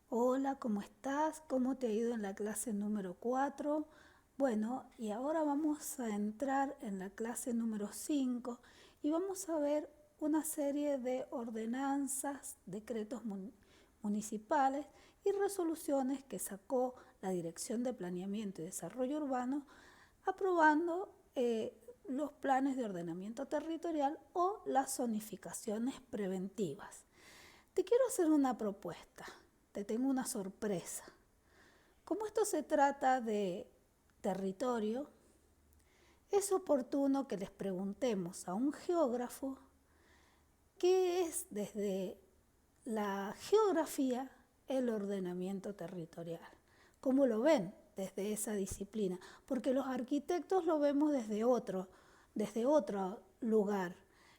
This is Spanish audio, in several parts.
Hola, ¿cómo estás? ¿Cómo te ha ido en la clase número 4? Bueno, y ahora vamos a entrar en la clase número 5 y vamos a ver una serie de ordenanzas, decretos municipales y resoluciones que sacó la Dirección de Planeamiento y Desarrollo Urbano aprobando los planes de ordenamiento territorial o las zonificaciones preventivas. Te quiero hacer una propuesta, te tengo una sorpresa. Como esto se trata de territorio, es oportuno que les preguntemos a un geógrafo qué es desde la geografía el ordenamiento territorial. ¿Cómo lo ven desde esa disciplina? Porque los arquitectos lo vemos desde otro lugar.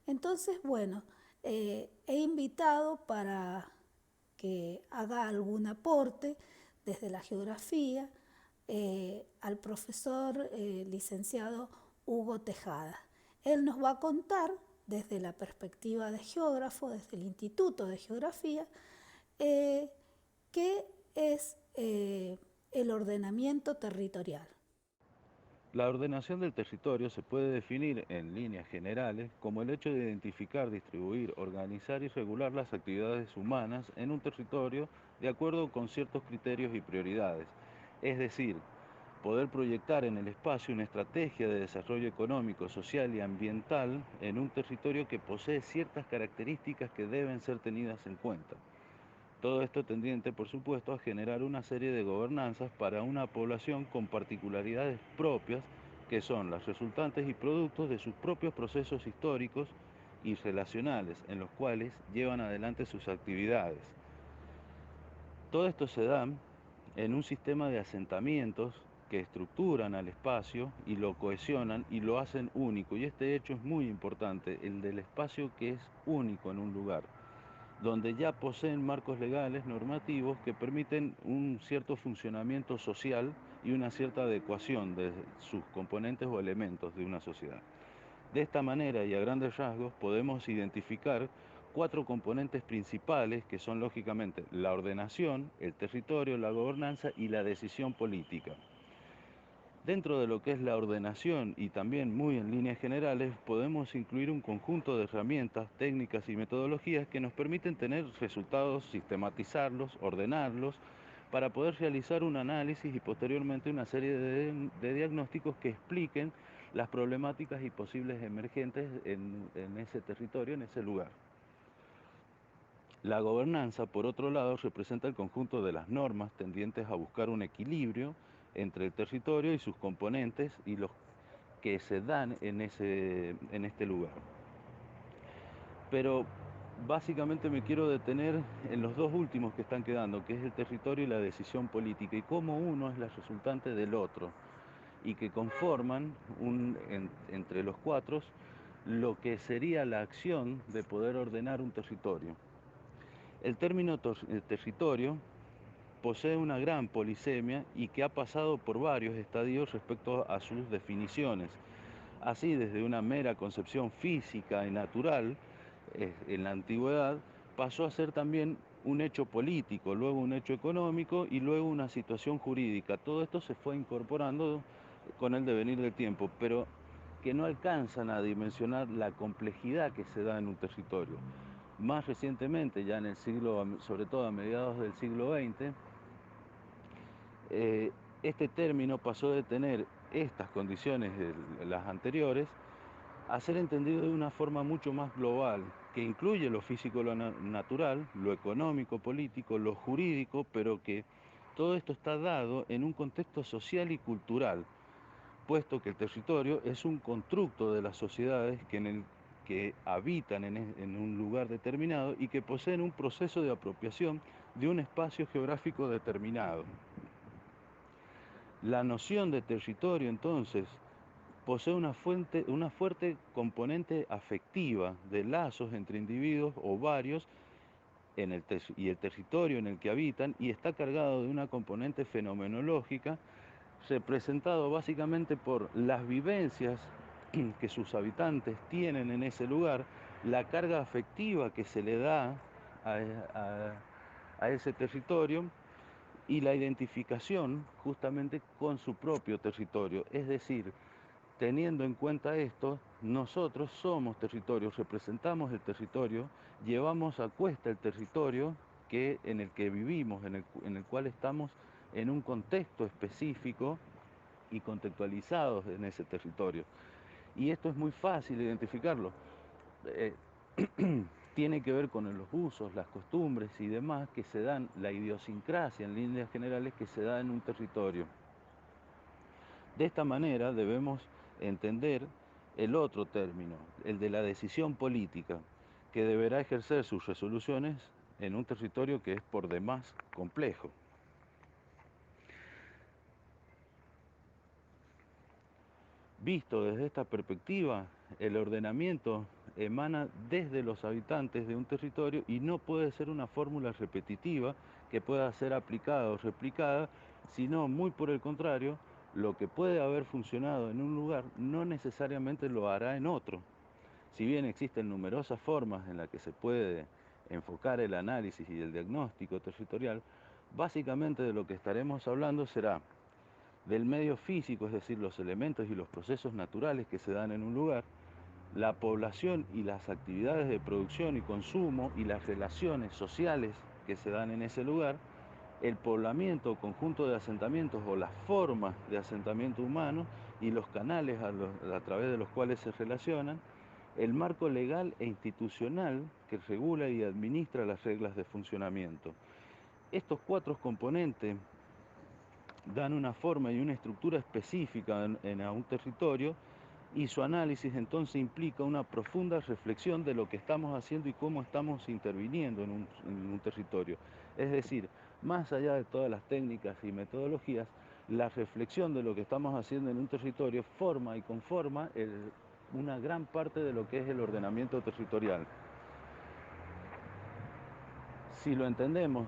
Entonces, bueno, he invitado para que haga algún aporte desde la geografía al profesor licenciado Hugo Tejada. Él nos va a contar desde la perspectiva de geógrafo, desde el Instituto de Geografía, qué es el ordenamiento territorial. La ordenación del territorio se puede definir en líneas generales como el hecho de identificar, distribuir, organizar y regular las actividades humanas en un territorio de acuerdo con ciertos criterios y prioridades. Es decir, poder proyectar en el espacio una estrategia de desarrollo económico, social y ambiental en un territorio que posee ciertas características que deben ser tenidas en cuenta. Todo esto tendiente, por supuesto, a generar una serie de gobernanzas para una población con particularidades propias que son las resultantes y productos de sus propios procesos históricos y relacionales en los cuales llevan adelante sus actividades. Todo esto se da en un sistema de asentamientos que estructuran al espacio y lo cohesionan y lo hacen único. Y este hecho es muy importante, el del espacio que es único en un lugar, donde ya poseen marcos legales normativos que permiten un cierto funcionamiento social y una cierta adecuación de sus componentes o elementos de una sociedad. De esta manera y a grandes rasgos podemos identificar cuatro componentes principales que son lógicamente la ordenación, el territorio, la gobernanza y la decisión política. Dentro de lo que es la ordenación y también muy en líneas generales, podemos incluir un conjunto de herramientas, técnicas y metodologías que nos permiten tener resultados, sistematizarlos, ordenarlos, para poder realizar un análisis y posteriormente una serie de diagnósticos que expliquen las problemáticas y posibles emergentes en ese territorio, en ese lugar. La gobernanza, por otro lado, representa el conjunto de las normas tendientes a buscar un equilibrio entre el territorio y sus componentes y los que se dan en este lugar. Pero básicamente me quiero detener en los dos últimos que están quedando, que es el territorio y la decisión política, y cómo uno es la resultante del otro, y que conforman entre los cuatro lo que sería la acción de poder ordenar un territorio. El término territorio posee una gran polisemia y que ha pasado por varios estadios respecto a sus definiciones. Así, desde una mera concepción física y natural, en la antigüedad, pasó a ser también un hecho político, luego un hecho económico y luego una situación jurídica. Todo esto se fue incorporando con el devenir del tiempo, pero que no alcanzan a dimensionar la complejidad que se da en un territorio. Más recientemente, ya en el siglo, sobre todo a mediados del siglo XX, eh, este término pasó de tener estas condiciones, las anteriores, a ser entendido de una forma mucho más global, que incluye lo físico, lo natural, lo económico, político, lo jurídico, pero que todo esto está dado en un contexto social y cultural, puesto que el territorio es un constructo de las sociedades que habitan en un lugar determinado y que poseen un proceso de apropiación de un espacio geográfico determinado. La noción de territorio, entonces, posee una fuerte componente afectiva de lazos entre individuos o varios y el territorio en el que habitan, y está cargado de una componente fenomenológica representado básicamente por las vivencias que sus habitantes tienen en ese lugar, la carga afectiva que se le da a, a ese territorio y la identificación justamente con su propio territorio. Es decir, teniendo en cuenta esto, nosotros somos territorios, representamos el territorio, llevamos a cuesta el territorio en el que vivimos, en el cual estamos en un contexto específico y contextualizados en ese territorio. Y esto es muy fácil identificarlo. Eh, Tiene que ver con los usos, las costumbres y demás que se dan, la idiosincrasia en líneas generales que se da en un territorio. De esta manera debemos entender el otro término, el de la decisión política, que deberá ejercer sus resoluciones en un territorio que es por demás complejo. Visto desde esta perspectiva, el ordenamiento emana desde los habitantes de un territorio y no puede ser una fórmula repetitiva que pueda ser aplicada o replicada, sino muy por el contrario, lo que puede haber funcionado en un lugar no necesariamente lo hará en otro. Si bien existen numerosas formas en las que se puede enfocar el análisis y el diagnóstico territorial, básicamente de lo que estaremos hablando será del medio físico, es decir, los elementos y los procesos naturales que se dan en un lugar, la población y las actividades de producción y consumo y las relaciones sociales que se dan en ese lugar, el poblamiento o conjunto de asentamientos o las formas de asentamiento humano y los canales a través de los cuales se relacionan, el marco legal e institucional que regula y administra las reglas de funcionamiento. Estos cuatro componentes dan una forma y una estructura específica a un territorio y su análisis entonces implica una profunda reflexión de lo que estamos haciendo y cómo estamos interviniendo en un territorio. Es decir, más allá de todas las técnicas y metodologías, la reflexión de lo que estamos haciendo en un territorio forma y conforma una gran parte de lo que es el ordenamiento territorial. Si lo entendemos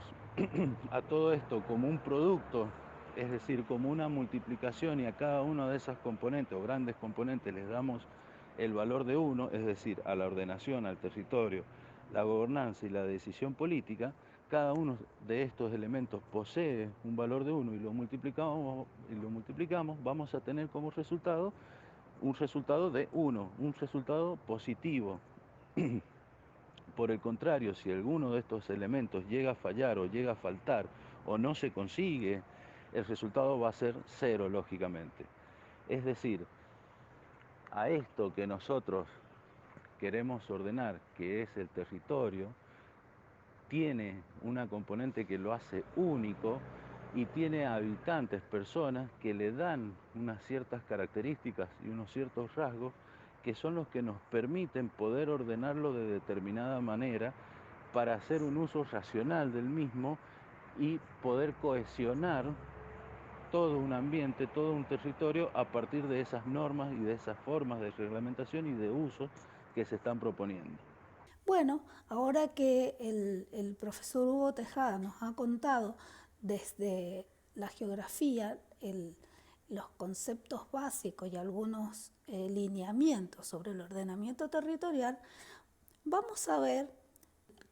a todo esto como un producto, es decir, como una multiplicación y a cada uno de esas componentes o grandes componentes les damos el valor de uno, es decir, a la ordenación, al territorio, la gobernanza y la decisión política, cada uno de estos elementos posee un valor de uno y lo multiplicamos, vamos a tener como resultado un resultado de uno, un resultado positivo. Por el contrario, si alguno de estos elementos llega a fallar o llega a faltar o no se consigue, el resultado va a ser cero, lógicamente. Es decir, a esto que nosotros queremos ordenar, que es el territorio, tiene una componente que lo hace único y tiene habitantes, personas que le dan unas ciertas características y unos ciertos rasgos que son los que nos permiten poder ordenarlo de determinada manera para hacer un uso racional del mismo y poder cohesionar todo un ambiente, todo un territorio a partir de esas normas y de esas formas de reglamentación y de uso que se están proponiendo. Bueno, ahora que el profesor Hugo Tejada nos ha contado desde la geografía los conceptos básicos y algunos lineamientos sobre el ordenamiento territorial, vamos a ver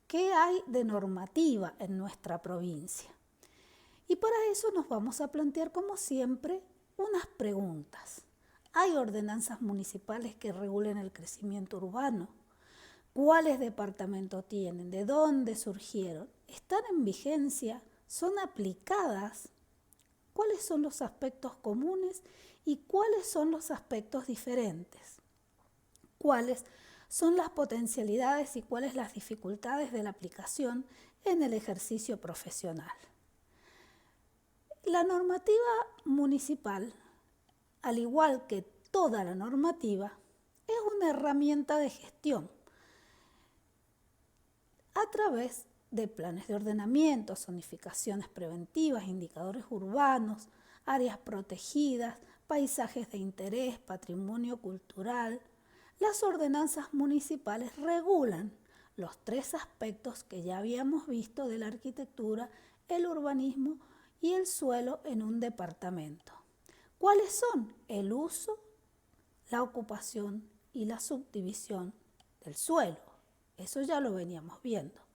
qué hay de normativa en nuestra provincia. Y para eso nos vamos a plantear, como siempre, unas preguntas. ¿Hay ordenanzas municipales que regulen el crecimiento urbano? ¿Cuáles departamentos tienen? ¿De dónde surgieron? ¿Están en vigencia? ¿Son aplicadas? ¿Cuáles son los aspectos comunes y cuáles son los aspectos diferentes? ¿Cuáles son las potencialidades y cuáles las dificultades de la aplicación en el ejercicio profesional? La normativa municipal, al igual que toda la normativa, es una herramienta de gestión a través de planes de ordenamiento, zonificaciones preventivas, indicadores urbanos, áreas protegidas, paisajes de interés, patrimonio cultural. Las ordenanzas municipales regulan los tres aspectos que ya habíamos visto de la arquitectura, el urbanismo y el suelo en un departamento. ¿Cuáles son? El uso, la ocupación y la subdivisión del suelo. Eso ya lo veníamos viendo.